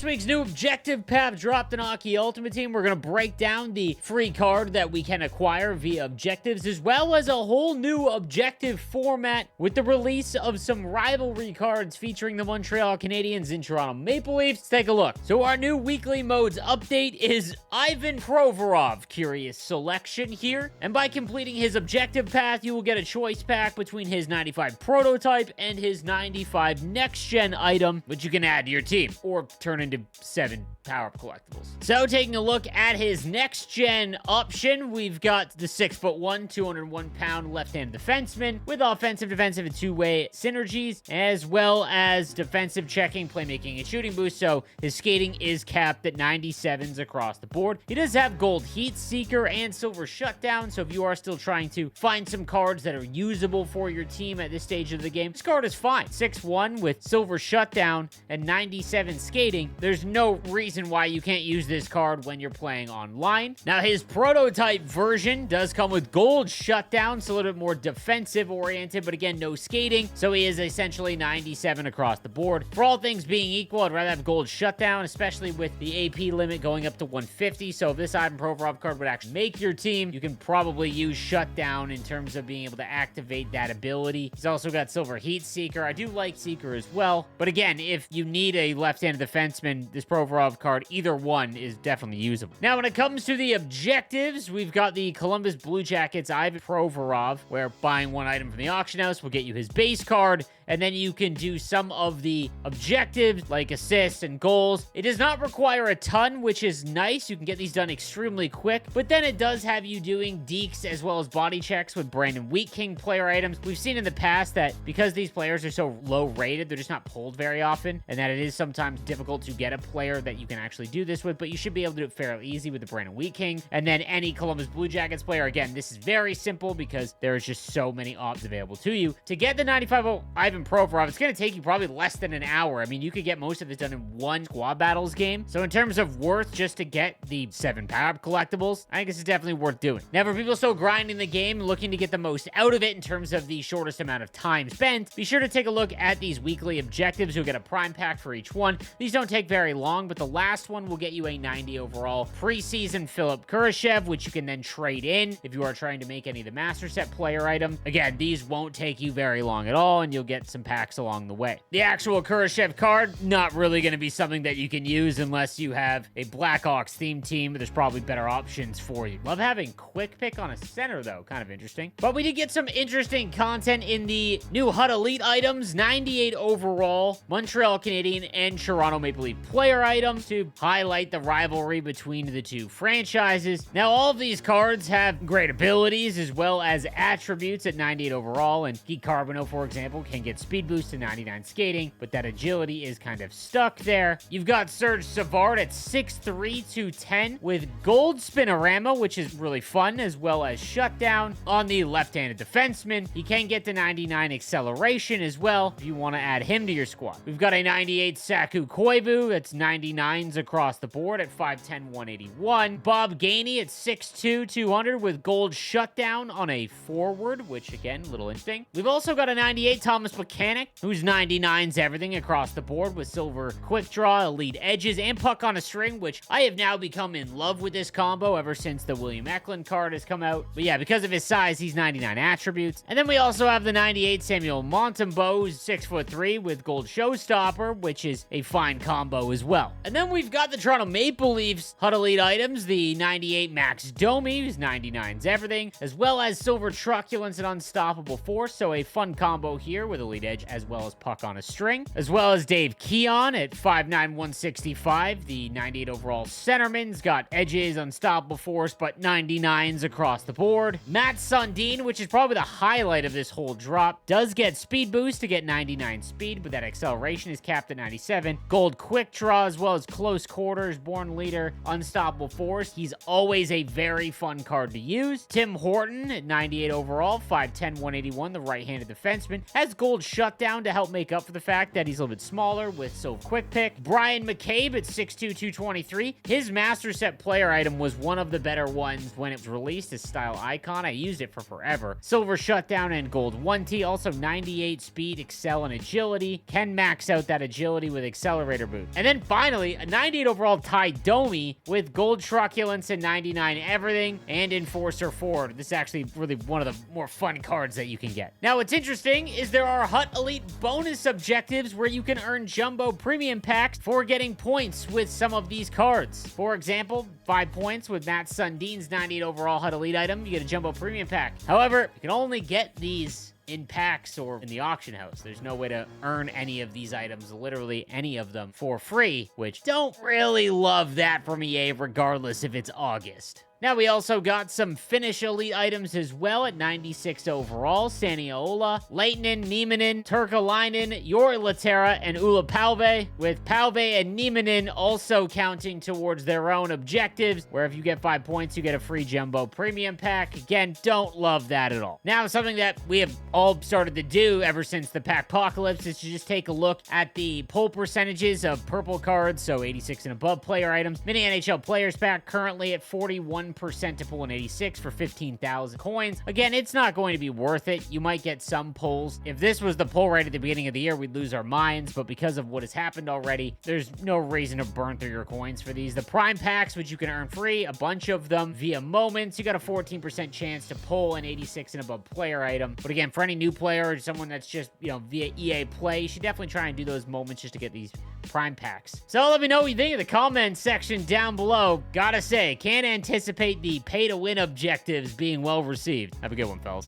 week's new objective path dropped in Hockey Ultimate Team. We're going to break down the free card that we can acquire via objectives, as well as a whole new objective format with the release of some rivalry cards featuring the Montreal Canadiens and Toronto Maple Leafs. Let's take a look. So our new weekly modes update is Ivan Provorov. Curious selection here. And by completing his objective path, you will get a choice pack between his 95 prototype and his 95 next-gen item, which you can add to your team, or turn into 7 power-up collectibles. So taking a look at his next-gen option, we've got the 6'1", 201-pound left-handed defenseman with offensive, defensive, and two-way synergies, as well as defensive checking, playmaking, and shooting boost. So his skating is capped at 97s across the board. He does have gold heat seeker and silver shutdown, so if you are still trying to find some cards that are usable for your team at this stage of the game, this card is fine. 6'1" with silver shutdown and 97 skating. There's no reason why you can't use this card when you're playing online. Now, his prototype version does come with gold shutdown, so a little bit more defensive oriented, but again, no skating, so he is essentially 97 across the board. For all things being equal, I'd rather have gold shutdown, especially with the AP limit going up to 150, so if this Ivan Provorov card would actually make your team, you can probably use shutdown in terms of being able to activate that ability. He's also got silver heat seeker. I do like seeker as well, but again, if you need a left-handed defenseman, this Provorov card, either one is definitely usable. Now, when it comes to the objectives, we've got the Columbus Blue Jackets Ivan Provorov, where buying one item from the auction house will get you his base card, and then you can do some of the objectives like assists and goals. It does not require a ton, which is nice. You can get these done extremely quick, but then it does have you doing deeks as well as body checks with Brandon Wheat King player items. We've seen in the past that because these players are so low rated, they're just not pulled very often, and that it is sometimes difficult to get a player that you can actually do this with, but you should be able to do it fairly easy with the Brandon Wheat King. And then any Columbus Blue Jackets player, again, this is very simple because there is just so many options available to you. To get the 95 Ivan Provorov, it's going to take you probably less than an hour. I mean, you could get most of it done in one squad battles game. So in terms of worth, just to get the 7 power-up collectibles, I think this is definitely worth doing. Now, for people still grinding the game, looking to get the most out of it in terms of the shortest amount of time spent, be sure to take a look at these weekly objectives. You'll get a prime pack for each one. These don't take very long, but the last one will get you a 90 overall preseason Philip Kurashev, which you can then trade in if you are trying to make any of the master set player items. Again, these won't take you very long at all, and you'll get some packs along the way. The actual Kurashev card, not really going to be something that you can use unless you have a Blackhawks themed team, but there's probably better options for you. Love having quick pick on a center, though. Kind of interesting. But we did get some interesting content in the new HUD Elite items. 98 overall Montreal Canadiens and Toronto Maple Leaf player items to highlight the rivalry between the two franchises. Now, all of these cards have great abilities as well as attributes at 98 overall, and Guy Carbonneau, for example, can get speed boost to 99 skating, but that agility is kind of stuck there. You've got Serge Savard at 6'3", 210 with gold spinorama, which is really fun, as well as shutdown. On the left-handed defenseman, he can get to 99 acceleration as well if you want to add him to your squad. We've got a 98 Saku Koivu, that's 99s across the board at 5'10", 181. Bob Gainey at 6'2", 200 with gold shutdown on a forward, which again, a little interesting. We've also got a 98 Thomas Mechanic, who's 99s everything across the board with silver quick draw, elite edges, and puck on a string, which I have now become in love with this combo ever since the William Eklund card has come out. But yeah, because of his size, he's 99 attributes. And then we also have the 98 Samuel Montembeault, who's 6'3" with gold showstopper, which is a fine combo as well. And then we've got the Toronto Maple Leafs HUD Elite items, the 98 Max Domi, who's 99s everything, as well as silver truculence and unstoppable force, so a fun combo here with elite edge as well as puck on a string, as well as Dave Keon at 5'9", 165, the 98 overall centerman's got edges, unstoppable force, but 99s across the board. Matt Sundin, which is probably the highlight of this whole drop, does get speed boost to get 99 speed, but that acceleration is capped at 97. Gold quick draw as well as close quarters, born leader, unstoppable force. He's always a very fun card to use. Tim Horton at 98 overall, 5'10", 181, the right-handed defenseman, has gold gold shutdown to help make up for the fact that he's a little bit smaller with so quick pick. Brian McCabe at 6'2", 223. His Master Set player item was one of the better ones when it was released as style icon. I used it for forever. Silver shutdown and gold 1T. Also 98 speed, excel, and agility. Can max out that agility with accelerator boot. And then finally, a 98 overall Ty Domi with gold truculence and 99 everything and Enforcer Ford. This is actually really one of the more fun cards that you can get. Now, what's interesting is there are Hut Elite bonus objectives where you can earn jumbo premium packs for getting points with some of these cards. For example, 5 points with Matt Sundin's 98 overall Hut Elite item. You get a jumbo premium pack. However, you can only get these in packs or in the auction house. There's no way to earn any of these items, literally any of them, for free, which don't really love that from EA regardless if it's August. Now, we also got some Finnish Elite items as well at 96 overall. Saniola, Leitinen, Nieminen, Turkalainen, Jori Laterra, and Ulla Palve, with Palve and Nieminen also counting towards their own objectives, where if you get 5 points, you get a free jumbo premium pack. Again, don't love that at all. Now, something that we have all started to do ever since the Packpocalypse is to just take a look at the pull percentages of purple cards, so 86 and above player items. Mini NHL Players Pack currently at 41% to pull an 86 for 15,000 coins. Again, it's not going to be worth it. You might get some pulls. If this was the pull rate at the beginning of the year, we'd lose our minds, but because of what has happened already, there's no reason to burn through your coins for these. The Prime Packs, which you can earn free, a bunch of them via moments. You got a 14% chance to pull an 86 and above player item. But again, for any new player or someone that's just, via EA Play, you should definitely try and do those moments just to get these Prime Packs. So let me know what you think in the comment section down below. Gotta say, can't anticipate the pay-to-win objectives being well received. Have a good one, fellas.